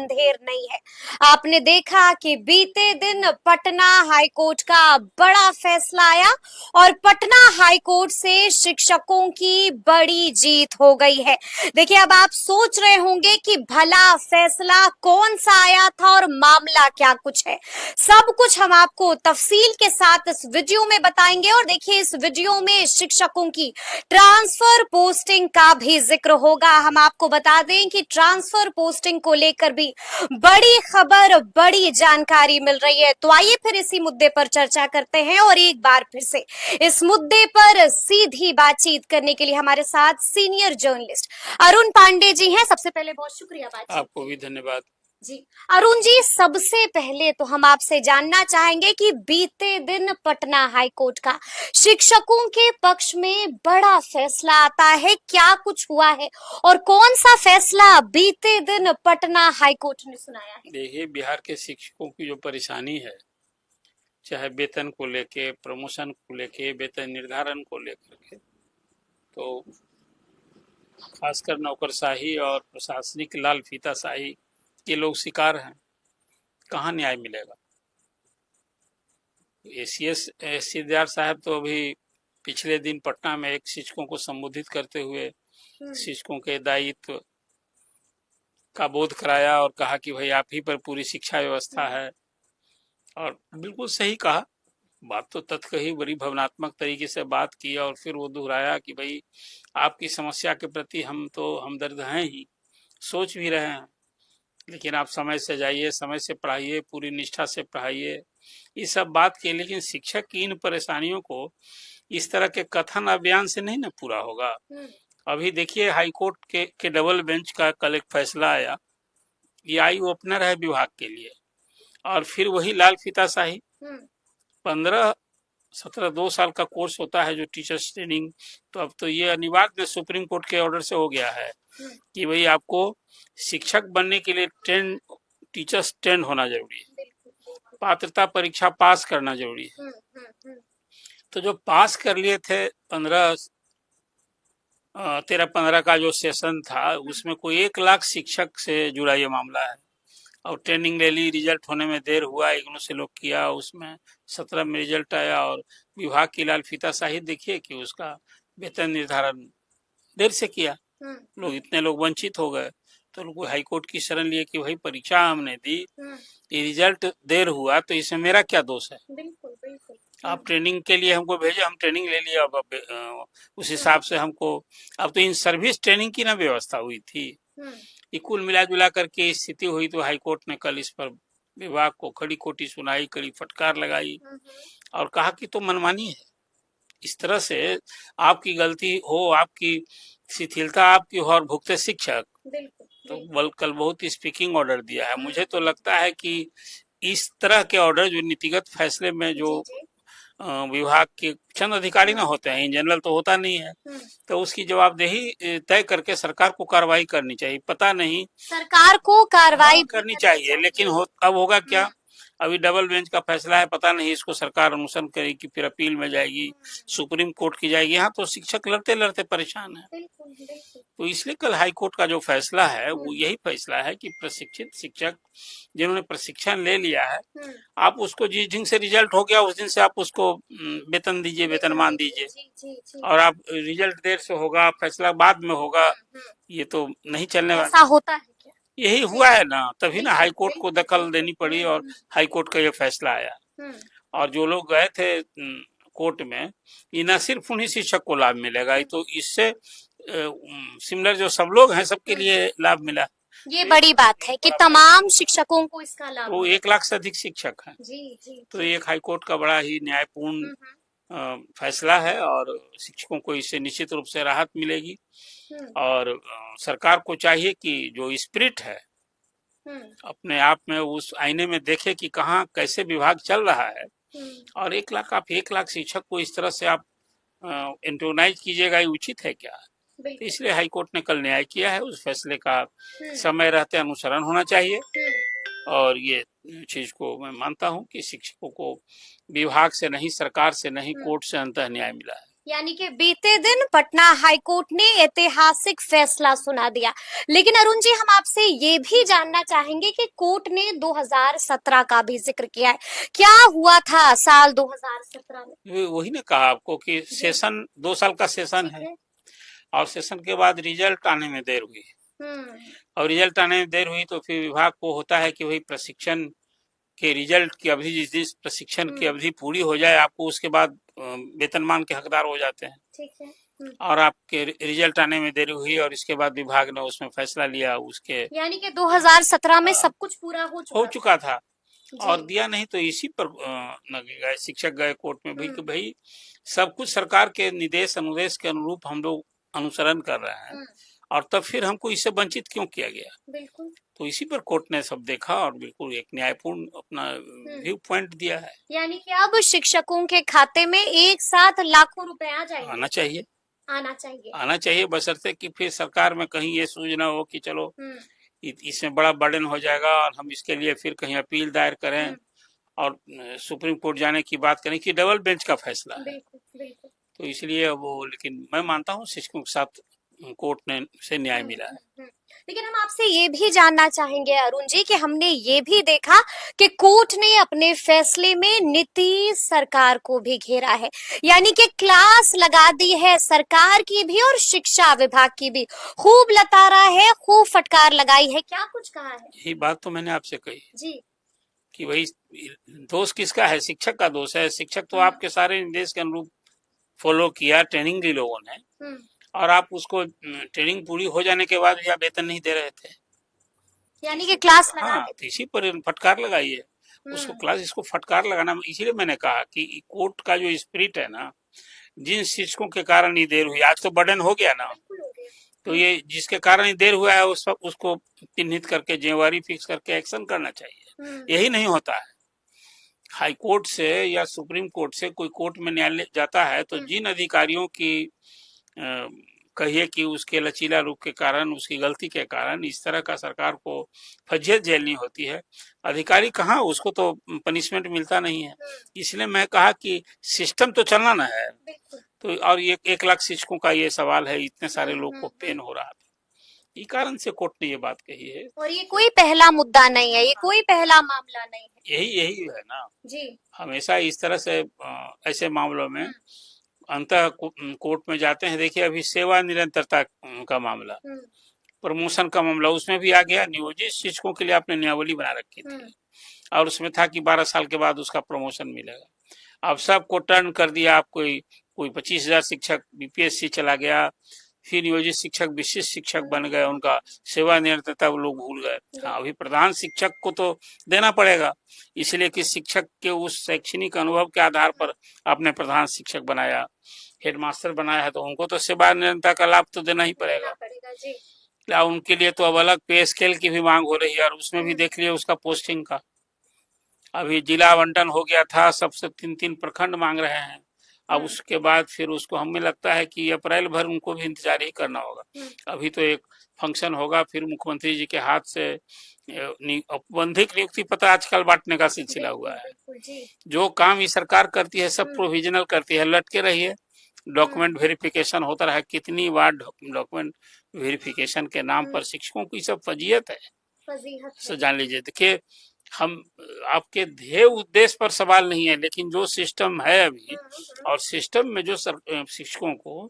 अंधेर नहीं है। आपने देखा कि बीते दिन पटना हाईकोर्ट का बड़ा फैसला आया और पटना हाईकोर्ट से शिक्षकों की बड़ी जीत हो गई है। देखिए, अब आप सोच रहे होंगे कि भला फैसला कौन सा आया था और मामला क्या कुछ है। सब कुछ हम आपको तफसील के साथ इस वीडियो में बताएंगे। और देखिए, इस वीडियो में शिक्षकों की ट्रांसफर पोस्टिंग का भी जिक्र होगा। हम आपको बता दें कि ट्रांसफर पोस्टिंग को लेकर भी बड़ी खबर, बड़ी जानकारी मिल रही है। तो आइए फिर इसी मुद्दे पर चर्चा करते हैं। और एक बार फिर से इस मुद्दे पर सीधी बातचीत करने के लिए हमारे साथ सीनियर जर्नलिस्ट अरुण पांडे जी हैं। सबसे पहले बहुत शुक्रिया बातचीत। आपको भी धन्यवाद जी। अरुण जी, सबसे पहले तो हम आपसे जानना चाहेंगे कि बीते दिन पटना हाईकोर्ट का शिक्षकों के पक्ष में बड़ा फैसला आता है, क्या कुछ हुआ है और कौन सा फैसला बीते दिन पटना हाईकोर्ट ने सुनाया है? देखिए, बिहार के शिक्षकों की जो परेशानी है, चाहे वेतन को लेके, प्रमोशन को लेके, वेतन निर्धारण को लेकर के, तो खासकर नौकरशाही और प्रशासनिक लाल फीताशाही के लोग शिकार हैं। कहाँ न्याय मिलेगा? सीआर साहब तो अभी पिछले दिन पटना में एक शिक्षकों को संबोधित करते हुए शिक्षकों के दायित्व का बोध कराया और कहा कि भाई आप ही पर पूरी शिक्षा व्यवस्था है। और बिल्कुल सही कहा, बात तो तथ्य कही, बड़ी भावनात्मक तरीके से बात की और फिर वो दोहराया कि भाई आपकी समस्या के प्रति हम तो हमदर्द हैं ही, सोच भी रहे हैं, लेकिन आप समय से जाइए, समय से पढ़ाइए, पूरी निष्ठा से पढ़ाइए, ये सब बात की। लेकिन शिक्षक की इन परेशानियों को इस तरह के कथन अभियान से नहीं ना पूरा होगा। अभी देखिए, हाईकोर्ट के डबल बेंच का कल एक फैसला आया, ये आई ओपनर है विभाग के लिए, और फिर वही लाल फीताशाही 15-17-2 साल का कोर्स होता है जो टीचर्स ट्रेनिंग, तो अब तो ये अनिवार्य सुप्रीम कोर्ट के ऑर्डर से हो गया है कि भाई आपको शिक्षक बनने के लिए टीचर्स ट्रेंड होना जरूरी है, पात्रता परीक्षा पास करना जरूरी है। तो जो पास कर लिए थे 13-15 का जो सेशन था, उसमें कोई 1 लाख शिक्षक से जुड़ा ये मामला है। और ट्रेनिंग ले ली, रिजल्ट होने में देर हुआ, इग्नू से लोग किया, उसमें 17 में रिजल्ट आया और विभाग की लाल फीताशाही देखिए कि उसका वेतन निर्धारण देर से किया, लोग इतने लोग वंचित हो गए। तो लोग हाईकोर्ट की शरण लिए कि भाई परीक्षा हमने दी, ये रिजल्ट देर हुआ, तो इसमें मेरा क्या दोष है? बिल्कुल बिल्कुल। आप ट्रेनिंग के लिए हमको भेजे, हम ट्रेनिंग ले लिया, अब उस हिसाब से हमको, अब तो इन सर्विस ट्रेनिंग की ना व्यवस्था हुई थी। ये कुल मिला जुला करके स्थिति हुई। तो हाईकोर्ट ने कल इस पर विभाग को खड़ी खोटी सुनाई, कड़ी फटकार लगाई और कहा कि तो मनमानी है, इस तरह से आपकी गलती हो, आपकी शिथिलता आपकी हो और भुगते शिक्षक। तो कल बहुत स्पीकिंग ऑर्डर दिया है। मुझे तो लगता है कि इस तरह के ऑर्डर जो नीतिगत फैसले में जो विभाग के चंद अधिकारी ना होते हैं, इन जनरल तो होता नहीं है, तो उसकी जवाबदेही तय करके सरकार को कार्रवाई करनी चाहिए। पता नहीं सरकार को कार्रवाई करनी चाहिए, लेकिन अब होगा क्या? अभी डबल बेंच का फैसला है, पता नहीं इसको सरकार अनुसरण करेगी, फिर अपील में जाएगी, सुप्रीम कोर्ट की जाएगी। यहाँ तो शिक्षक लड़ते लड़ते परेशान है। तो इसलिए कल हाईकोर्ट का जो फैसला है वो यही फैसला है कि प्रशिक्षित शिक्षक जिन्होंने प्रशिक्षण ले लिया है, आप उसको जिस दिन से रिजल्ट हो गया उस दिन से आप उसको वेतन दीजिए, वेतनमान दीजिए। और आप रिजल्ट देर से होगा, फैसला बाद में होगा, ये तो नहीं चलने वाला। होता है क्या? यही हुआ है ना, तभी ना हाईकोर्ट को दखल देनी पड़ी और हाईकोर्ट का ये फैसला आया। और जो लोग गए थे कोर्ट में, ये न सिर्फ उन्हीं शिक्षक को लाभ मिलेगा, तो इससे सिमिलर जो सब लोग हैं सबके लिए लाभ मिला। ये बड़ी बात है कि तमाम शिक्षकों को इसका लाभ। वो 1 लाख से अधिक शिक्षक हैं। जी। तो एक हाईकोर्ट का बड़ा ही न्यायपूर्ण फैसला है और शिक्षकों को इससे निश्चित रूप से राहत मिलेगी। और सरकार को चाहिए कि जो स्पिरिट है अपने आप में उस आईने में देखे कि कहाँ कैसे विभाग चल रहा है। और 1 लाख, आप 1 लाख शिक्षक को इस तरह से आप एंटोनाइज कीजिएगा, ये उचित है क्या? तो इसलिए हाईकोर्ट ने कल न्याय किया है। उस फैसले का समय रहते अनुसरण होना चाहिए। और ये चीज को मैं मानता हूं कि शिक्षकों को विभाग से नहीं, सरकार से नहीं, कोर्ट से अंतः न्याय मिला है। यानी कि बीते दिन पटना हाईकोर्ट ने ऐतिहासिक फैसला सुना दिया। लेकिन अरुण जी, हम आपसे ये भी जानना चाहेंगे कि कोर्ट ने 2017 का भी जिक्र किया है। क्या हुआ था साल 2017 में? वही ने कहा आपको कि सेशन 2 साल का सेशन है, और सेशन के बाद रिजल्ट आने में देर हुई, और रिजल्ट आने में देर हुई तो फिर विभाग को होता है कि वही प्रशिक्षण के रिजल्ट की अवधि, जिस प्रशिक्षण की अवधि पूरी हो जाए आपको उसके बाद वेतनमान के हकदार हो जाते हैं। ठीक है। और आपके रिजल्ट आने में देरी हुई और इसके बाद विभाग ने उसमें फैसला लिया उसके, यानी कि 2017 में सब कुछ पूरा हो चुका था और दिया नहीं तो इसी पर गए शिक्षक गए कोर्ट में भी कि भाई सब कुछ सरकार के निर्देश अनुदेश के अनुरूप हम लोग अनुसरण कर रहे हैं, और तब फिर हमको इससे वंचित क्यों किया गया। बिल्कुल। तो इसी पर कोर्ट ने सब देखा और बिल्कुल एक न्यायपूर्ण अपना व्यू पॉइंट दिया है। यानी कि अब शिक्षकों के खाते में एक साथ लाखों रुपए आ जाएंगे। आना चाहिए बशर्ते कि फिर सरकार में कहीं ये सूचना हो कि चलो इसमें बड़ा बर्डन हो जाएगा और हम इसके लिए फिर कहीं अपील दायर करें और सुप्रीम कोर्ट जाने की बात करें कि डबल बेंच का फैसला है। बिल्कुल। तो इसलिए वो, लेकिन मैं मानता हूँ शिक्षकों के साथ कोर्ट ने से न्याय मिला है। लेकिन हम आपसे ये भी जानना चाहेंगे अरुण जी कि हमने ये भी देखा कि कोर्ट ने अपने फैसले में नीतीश सरकार को भी घेरा है, यानी कि क्लास लगा दी है सरकार की भी और शिक्षा विभाग की भी। खूब लतारा है, खूब फटकार लगाई है, क्या कुछ कहा है? यही बात तो मैंने आपसे कही जी कि भाई दोष किसका है? शिक्षक का दोष है। शिक्षक तो आपके सारे निर्देश के अनुरूप फॉलो किया, ट्रेनिंग दी लोगों ने, और आप उसको ट्रेनिंग पूरी हो जाने के बाद या वेतन नहीं दे रहे थे, यानी कि क्लास लगा। हाँ, तो इसी पर फटकार लगाई है उसको क्लास। इसको फटकार लगाना, इसीलिए मैंने कहा कि कोर्ट का जो स्पिरिट है ना, जिन शिक्षकों के कारण ये देर हुई, आज तो बर्डन हो गया ना, तो ये जिसके कारण ये देर हुआ है उसको चिन्हित करके जिम्मेवारी फिक्स करके एक्शन करना चाहिए। यही नहीं होता है। हाई कोर्ट से या सुप्रीम कोर्ट से कोई कोर्ट में न्यायालय जाता है तो जिन अधिकारियों की कहिए कि उसके लचीला रूप के कारण, उसकी गलती के कारण इस तरह का सरकार को फजीहत झेलनी होती है, अधिकारी कहाँ, उसको तो पनिशमेंट मिलता नहीं है। इसलिए मैं कहा कि सिस्टम तो चलना ना है। तो और ये 1 लाख शिक्षकों का ये सवाल है, इतने सारे लोग को पेन हो रहा था, इस कारण से कोर्ट ने ये बात कही है। और ये कोई पहला मुद्दा नहीं है, ये कोई पहला मामला नहीं है। यही है ना जी। हमेशा इस तरह से ऐसे मामलों में अंतः कोर्ट में जाते हैं। देखिए अभी सेवा निरंतरता का मामला, प्रमोशन का मामला, उसमें भी आ गया। नियोजित शिक्षकों के लिए आपने नियमावली बना रखी थी और उसमें था कि 12 साल के बाद उसका प्रमोशन मिलेगा। अब सबको टर्न कर दिया। आप कोई 25,000 शिक्षक बीपीएससी चला गया, फिर नियोजित शिक्षक विशिष्ट शिक्षक बन गए, उनका सेवा निरंतरता वो लोग भूल गए। हाँ, अभी प्रधान शिक्षक को तो देना पड़ेगा, इसलिए कि शिक्षक के उस शैक्षणिक अनुभव के आधार पर आपने प्रधान शिक्षक बनाया, हेडमास्टर बनाया है, तो उनको तो सेवा निरंतरता का लाभ तो देना ही पड़ेगा। क्या उनके लिए तो अब अलग पे स्केल की भी मांग हो रही है, और उसमें भी देख लिया उसका पोस्टिंग का। अभी जिला आवंटन हो गया था, सबसे 3-3 प्रखंड मांग रहे हैं। अब उसके बाद फिर उसको हमें लगता है कि अप्रैल भर उनको भी इंतजार ही करना होगा। अभी तो एक फंक्शन होगा, फिर मुख्यमंत्री जी के हाथ से औपबंधिक नियुक्ति पत्र आजकल बांटने का सिलसिला हुआ है। जो काम ये सरकार करती है सब प्रोविजनल करती है। लटके रहिए, डॉक्यूमेंट वेरिफिकेशन होता रहा। कितनी बार डॉक्यूमेंट वेरिफिकेशन के नाम पर शिक्षकों की सब फजीहत है। जान लीजिए, देखिए हम आपके ध्येय उद्देश्य पर सवाल नहीं है, लेकिन जो सिस्टम है अभी, और सिस्टम में जो शिक्षकों को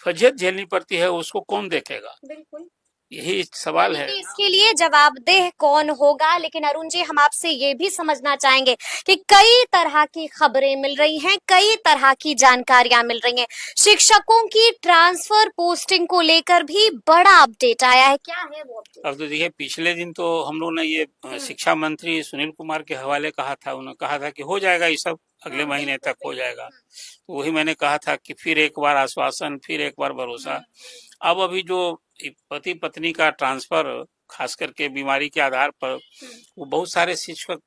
फजीहत झेलनी पड़ती है, उसको कौन देखेगा? बिल्कुल यही सवाल है। इसके लिए जवाबदेह कौन होगा? लेकिन अरुण जी, हम आपसे ये भी समझना चाहेंगे कि कई तरह की खबरें मिल रही हैं, कई तरह की जानकारियां मिल रही हैं। शिक्षकों की ट्रांसफर पोस्टिंग को लेकर भी बड़ा अपडेट आया है, क्या है वो अपडेट? अब तो देखिए, पिछले दिन तो हम लोग ने ये शिक्षा मंत्री सुनील कुमार के हवाले कहा था, उन्होंने कहा था कि हो जाएगा ये सब, अगले महीने तक हो जाएगा। तो वही मैंने कहा था कि फिर एक बार आश्वासन, फिर एक बार भरोसा। अब अभी जो पति पत्नी का ट्रांसफर, खास करके बीमारी के आधार पर, वो बहुत सारे शिक्षक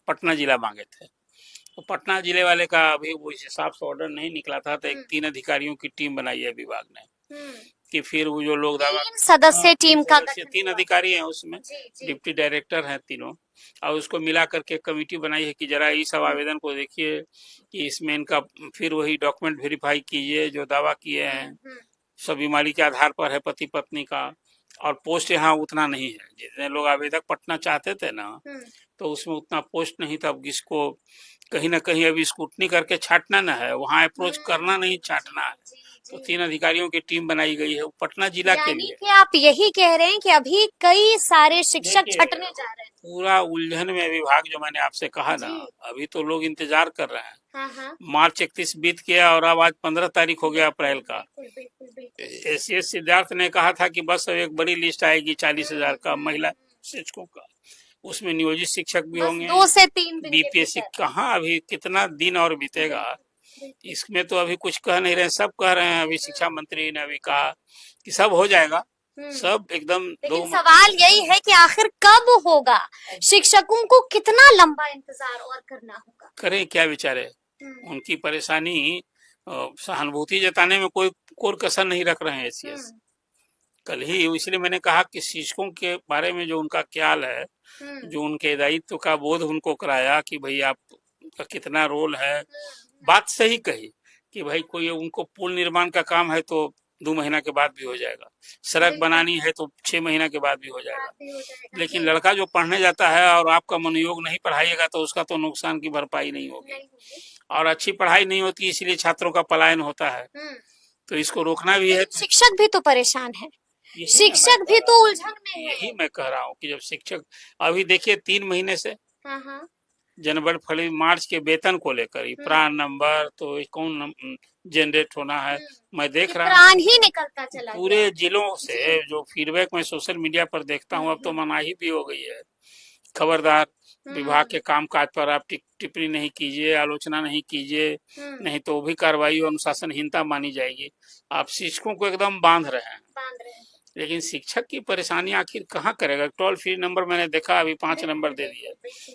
पटना जिला मांगे थे, तो पटना जिले वाले का अभी वो इस हिसाब से ऑर्डर नहीं निकला था, तो एक 3 अधिकारियों की टीम बनाई है विभाग ने कि फिर वो जो लोग दावा 3 सदस्य टीम का सदस्य, गठन 3 हुआ। अधिकारी हैं उसमें, जी, जी। डिप्टी डायरेक्टर हैं तीनों, और उसको मिला करके कमेटी बनाई है कि जरा इस सब आवेदन को देखिए कि इसमें इनका फिर वही डॉक्यूमेंट वेरीफाई कीजिए जो दावा किए हैं, हम्म, सब बीमारी के आधार पर है पति पत्नी का, और पोस्ट यहाँ उतना नहीं है, जितने लोग आवेदक पटना चाहते थे ना हम्म, तो उसमें उतना पोस्ट नहीं था। अब जिसको कहीं ना कहीं अभी स्कूटनी करके छाटना ना है, वहाँ अप्रोच करना नहीं, छाटना है। जी, तो जी। 3 अधिकारियों की टीम बनाई गई है वो पटना जिला के यानी लिए। कि आप यही कह रहे हैं कि अभी कई सारे शिक्षक देखिए, छटने जा रहे हैं। पूरा उलझन में विभाग, जो मैंने आपसे कहा ना, जी। अभी तो लोग इंतजार कर रहे हैं। हाँ, हाँ। मार्च 31 बीत गया और अब आज 15 तारीख हो गया अप्रैल का। बिल्कुल, बिल्कुल, बिल्कुल। एसीएस सिद्धार्थ ने कहा था कि बस अब एक बड़ी लिस्ट आएगी 40,000 का हम्म, महिला शिक्षकों का, उसमें नियोजित शिक्षक भी बस होंगे। 2 से 3 दिन के बीपीएससी भीतर। कहाँ, अभी कितना दिन और बीतेगा, बिल्कुल। इसमें तो अभी कुछ कह नहीं रहे, सब कह रहे हैं। अभी शिक्षा मंत्री ने अभी कहा कि सब हो जाएगा, सब एकदम लेकिन सवाल यही है कि आखिर कब होगा? शिक्षकों को कितना लंबा इंतजार और करना होगा? करें क्या बेचारे, उनकी परेशानी सहानुभूति जताने में कोई कोई कसर नहीं रख रहे हैं एसीएस। कल ही इसलिए मैंने कहा कि शिक्षकों के बारे में जो उनका ख्याल है, जो उनके दायित्व का बोध उनको कराया कि भाई आपका कितना रोल है, बात सही कही कि भाई कोई उनको पुल निर्माण का काम है तो 2 महीना के बाद भी हो जाएगा, सड़क बनानी है तो 6 महीना के बाद भी हो जाएगा। लेकिन लड़का जो पढ़ने जाता है और आपका मनोयोग नहीं पढ़ाइएगा तो उसका तो नुकसान की भरपाई नहीं होगी, और अच्छी पढ़ाई नहीं होती इसलिए छात्रों का पलायन होता है। तो इसको रोकना भी है। शिक्षक भी तो परेशान है, शिक्षक भी तो उलझन में है। यही मैं कह रहा हूँ कि जब शिक्षक अभी देखिए 3 महीने से जनवरी फरवरी मार्च के वेतन को लेकर प्राण नंबर तो कौन जनरेट होना है, मैं देख रहा हूँ प्राण ही निकलता चला पूरे जिलों से जो फीडबैक मैं सोशल मीडिया पर देखता हूँ। अब तो मनाही भी हो गई है, खबरदार विभाग के कामकाज पर आप टिप्पणी नहीं कीजिए, आलोचना नहीं कीजिए, नहीं तो भी कार्रवाई और अनुशासनहीनता मानी जाएगी। आप शिक्षकों को एकदम बांध रहे हैं। लेकिन शिक्षक की परेशानी आखिर कहाँ करेगा? टोल फ्री नंबर मैंने देखा अभी 5 नंबर दे दिया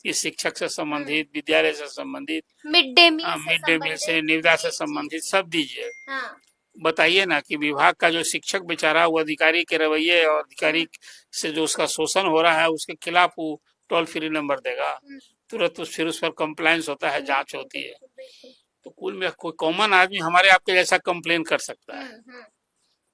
कि शिक्षक से संबंधित, विद्यालय से संबंधित, मिड डे मील से, निविदा से संबंधित सब दीजिए। बताइए ना कि विभाग का जो शिक्षक बेचारा वो अधिकारी के रवैये और अधिकारी से जो उसका शोषण हो रहा है उसके खिलाफ वो टोल फ्री नंबर देगा, तुरंत फिर उस पर कंप्लेंस होता है, जांच होती है। तो कुल में कोई कॉमन आदमी हमारे आपके जैसा कंप्लेन कर सकता है।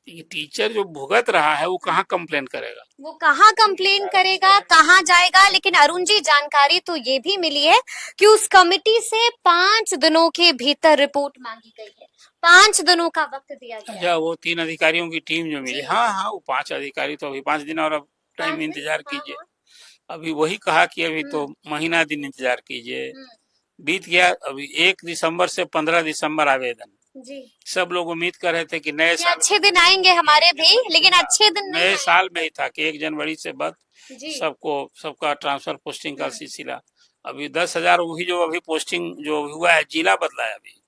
टीचर जो भुगत रहा है वो कहाँ कंप्लेन करेगा? वो कहाँ कंप्लेन करेगा, कहाँ जाएगा? लेकिन अरुण जी, जानकारी तो ये भी मिली है कि उस कमेटी से 5 दिनों के भीतर रिपोर्ट मांगी गई है, 5 दिनों का वक्त दिया गया। अच्छा, वो 3 अधिकारियों की टीम जो मिली, हाँ हाँ, वो 5 अधिकारी तो अभी 5 दिन और अब टाइम इंतजार कीजिए। अभी वही कहा कि अभी तो महीना दिन इंतजार कीजिए, बीत गया। अभी 1 दिसंबर से 15 दिसंबर आवेदन जी। सब लोग उम्मीद कर रहे थे कि नए साल अच्छे दिन आएंगे हमारे भी, लेकिन अच्छे दिन नहीं नए साल में ही था कि 1 जनवरी से बाद सबका ट्रांसफर पोस्टिंग का सिलसिला। अभी 10,000 वही जो अभी पोस्टिंग जो हुआ है, जिला बदला है अभी,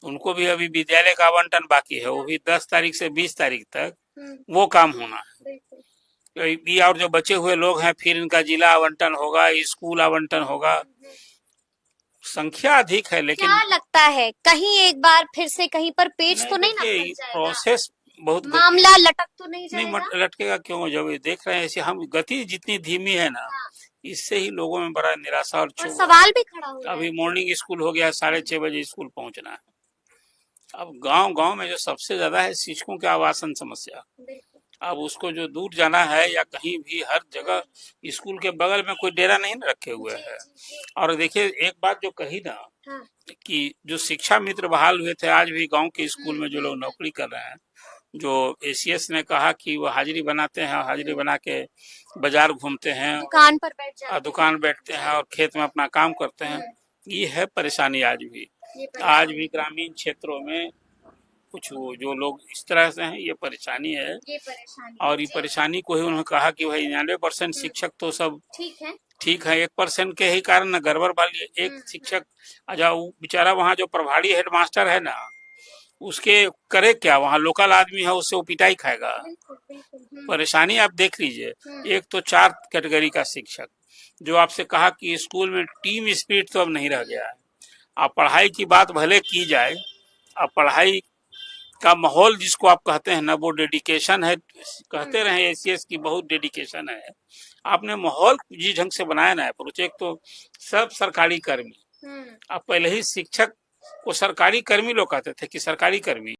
उनको भी अभी विद्यालय का आवंटन बाकी है, वो भी 10 तारीख से 20 तारीख तक वो काम होना है। और जो बचे हुए लोग हैं फिर इनका जिला आवंटन होगा, स्कूल आवंटन होगा। संख्या अधिक है, लेकिन क्या लगता है कहीं एक बार फिर से कहीं पर पेच तो नहीं ना फंस जाएगा? प्रोसेस बहुत मामला लटक तो नहीं जाएगा? नहीं लटकेगा क्यों? जब देख रहे हैं ऐसे हम गति जितनी धीमी है ना, इससे ही लोगों में बड़ा निराशा और सवाल भी खड़ा हो रहा है। अभी मॉर्निंग स्कूल हो गया, 6:30 बजे स्कूल पहुंचना है। अब गांव में जो सबसे ज्यादा है शिक्षकों के आवासन समस्या, अब उसको जो दूर जाना है या कहीं भी हर जगह स्कूल के बगल में कोई डेरा नहीं रखे हुए है। और देखिए एक बात जो कही ना कि जो शिक्षा मित्र बहाल हुए थे, आज भी गांव के स्कूल में जो लोग नौकरी कर रहे हैं, जो एसीएस ने कहा कि वो हाजिरी बनाते हैं, हाजिरी बना के बाजार घूमते हैं, दुकान बैठते हैं और खेत में अपना काम करते हैं, ये है परेशानी आज भी ग्रामीण क्षेत्रों में कुछ जो लोग इस तरह से हैं, ये परेशानी है। और ये परेशानी को ही उन्होंने कहा कि भाई 99% शिक्षक तो सब ठीक है, 1% के ही कारण न गड़बड़ वाली एक शिक्षक बेचारा वहाँ जो प्रभारी हेडमास्टर है ना, उसके करे क्या? वहाँ लोकल आदमी है, उससे वो पिटाई खाएगा। परेशानी आप देख लीजिए, एक तो 4 कैटेगरी का शिक्षक, जो आपसे कहा कि स्कूल में टीम स्पिरिट तो अब नहीं रह गया है। अब पढ़ाई की बात भले की जाए, अब पढ़ाई का माहौल जिसको आप कहते हैं ना, वो डेडिकेशन है। कहते रहे एसीएस की बहुत डेडिकेशन है। आपने माहौल जिस ढंग से बनाया ना प्रोजेक्ट, तो सब सरकारी कर्मी, अब पहले ही शिक्षक को सरकारी कर्मी लोग कहते थे कि सरकारी कर्मी